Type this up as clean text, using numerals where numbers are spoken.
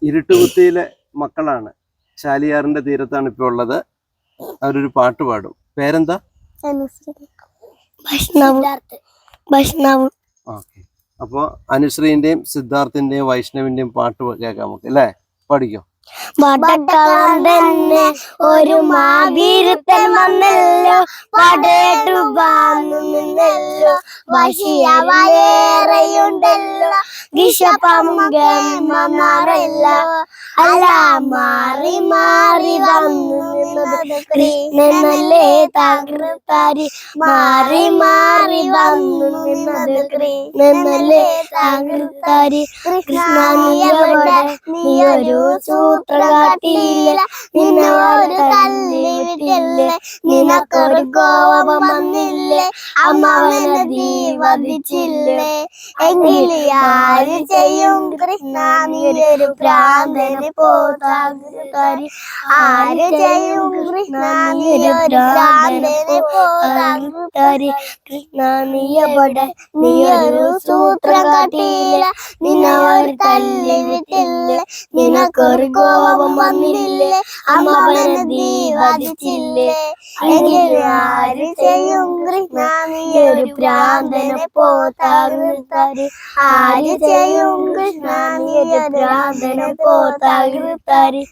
ഇരുട്ടുകുത്തിയിലെ മക്കളാണ്. ചാലിയാറിന്റെ തീരത്താണ് ഇപ്പോൾ ഉള്ളത്. അവരൊരു പാട്ട് പാടും. പേരെന്താ? ഓക്കെ. അപ്പൊ അനുശ്രീന്റെയും സിദ്ധാർത്ഥിന്റെയും വൈഷ്ണവിന്റെയും പാട്ട് കേൾക്കാം നമുക്ക്, അല്ലേ? പഠിക്കോ? ഒരു മാതിരുത്തൻ വന്നല്ലോ, പടേട്ടു നിന്നല്ലോ, വശിയവയേറെയുണ്ടല്ലോ, ഗിഷപമുഖമല്ലോ, അല്ല മാറി മാറി വന്നു നിന്നത് കൃഷ്ണനല്ലേ തകൃതാരി, മാറി മാറി വന്നു നിന്നത് കൃഷ്ണനല്ലേ തകൃതാരി. കൃഷ്ണ നീയൊരു സൂത്ര കാട്ടിയില്ല, നിന്നോട് തല്ലി വിട്ടില്ലേ, നിനക്കൊരു കോപം വന്നില്ലേ, അമ്മാവനെ നീ വധിച്ചില്ലേ, എങ്കിൽ ആര് ചെയ്യും കൃഷ്ണ നീയൊരു ഭ്രാന്തനെ പോതാകൃതാരി, ആര് ചെയ്യും കൃഷ്ണ നീയൊരു ഭ്രാന്തനെ പോതാകൃതാരി. കൃഷ്ണ നീയൊരു സൂത്രം കാട്ടിയില്ല, നിന്നോട് തല്ലി വിട്ടില്ലേ, നിനക്കൊരു കോപം വന്നില്ലേ, അമ്മാവനെ നീ വധിച്ചില്ലേ, എങ്കിൽ ആര് ചെയ്യും കൃഷ്ണ നീയൊരു ഭ്രാന്തനെ പോതാകൃതാരി, ആര് ചെയ്യും കൃഷ്ണ നീയൊരു ഭ്രാന്തനെ പോതാകൃതാരി.